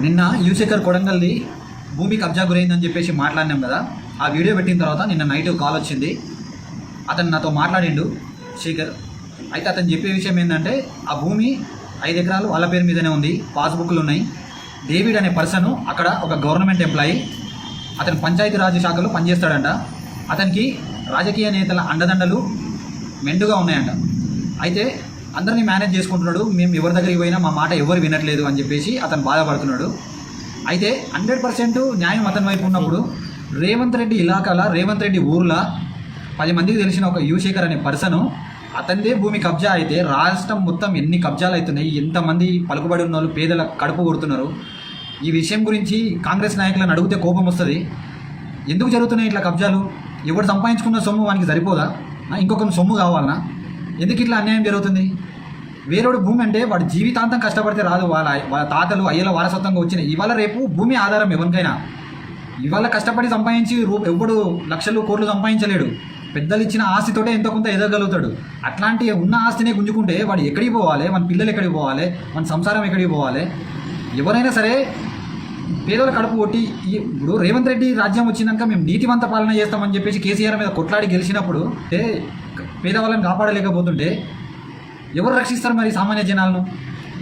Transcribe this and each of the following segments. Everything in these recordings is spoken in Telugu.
నిన్న యువశేఖర్ కొడంగల్ది భూమి కబ్జా గురైందని చెప్పేసి మాట్లాడినాం కదా. ఆ వీడియో పెట్టిన తర్వాత నిన్న నైట్ కాల్ వచ్చింది. అతను నాతో మాట్లాడిండు శేఖర్. అయితే అతను చెప్పే విషయం ఏంటంటే ఆ భూమి 5 ఎకరాలు వాళ్ళ పేరు మీదనే ఉంది, పాస్బుక్లు ఉన్నాయి. డేవిడ్ అనే పర్సన్ అక్కడ ఒక గవర్నమెంట్ ఎంప్లాయీ, అతను పంచాయతీరాజ్ శాఖలో పనిచేస్తాడంట. అతనికి రాజకీయ నేతల అండదండలు మెండుగా ఉన్నాయంట. అయితే అందరినీ మేనేజ్ చేసుకుంటున్నాడు. మేము ఎవరి దగ్గరికి పోయినా మా మాట ఎవరు వినట్లేదు అని చెప్పేసి అతను బాధపడుతున్నాడు. అయితే 100% న్యాయం అతని వైపు ఉన్నప్పుడు రేవంత్ రెడ్డి ఇలాకాల, రేవంత్ రెడ్డి ఊర్లో 10 మందికి తెలిసిన ఒక యువశేఖర్ అనే పర్సను అతనిదే భూమి కబ్జా అయితే రాష్ట్రం మొత్తం ఎన్ని కబ్జాలు అవుతున్నాయి, ఎంతమంది పలుకుబడి ఉన్న వాళ్ళు పేదల కడుపు కొడుతున్నారు. ఈ విషయం గురించి కాంగ్రెస్ నాయకులను అడిగితే కోపం వస్తుంది. ఎందుకు జరుగుతున్నాయి ఇట్లా కబ్జాలు? ఎవడు సంపాదించుకున్న సొమ్ము వానికి సరిపోదా? ఇంకొక సొమ్ము కావాలనా? ఎందుకు ఇట్లా అన్యాయం జరుగుతుంది? వేరేడు భూమి అంటే వాడు జీవితాంతం కష్టపడితే రాదు. వాళ్ళ తాతలు అయ్యల వారసత్వంగా వచ్చిన ఇవాళ రేపు భూమి ఆధారం ఎవరికైనా. ఇవాళ కష్టపడి సంపాదించి ఎవ్వడు లక్షలు కోట్లు సంపాదించలేడు. పెద్దలు ఇచ్చిన ఆస్తితోటే ఎంతో కొంత ఎదగలుగుతాడు. అట్లాంటి ఉన్న ఆస్తినే గుంజుకుంటే వాడు ఎక్కడికి పోవాలి? మన పిల్లలు ఎక్కడికి పోవాలి? మన సంసారం ఎక్కడికి పోవాలి? ఎవరైనా సరే పేదల కడుపు కొట్టి ఇప్పుడు రేవంత్ రెడ్డి రాజ్యం వచ్చినాక మేము నీతివంత పాలన చేస్తామని చెప్పేసి కేసీఆర్ మీద కొట్లాడి గెలిచినప్పుడు పేదవాళ్ళని కాపాడలేకపోతుంటే ఎవరు రక్షిస్తారు మరి సామాన్య జనాలను?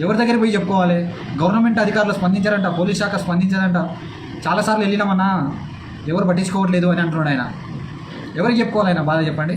ఎవరి దగ్గర పోయి చెప్పుకోవాలి? గవర్నమెంట్ అధికారులు స్పందించారంట, పోలీస్ శాఖ స్పందించారంట. చాలాసార్లు వెళ్ళినామన్నా ఎవరు పట్టించుకోవట్లేదు అని అంటున్నాడు ఆయన. ఎవరికి చెప్పుకోవాలి ఆయన బాధ? చెప్పండి.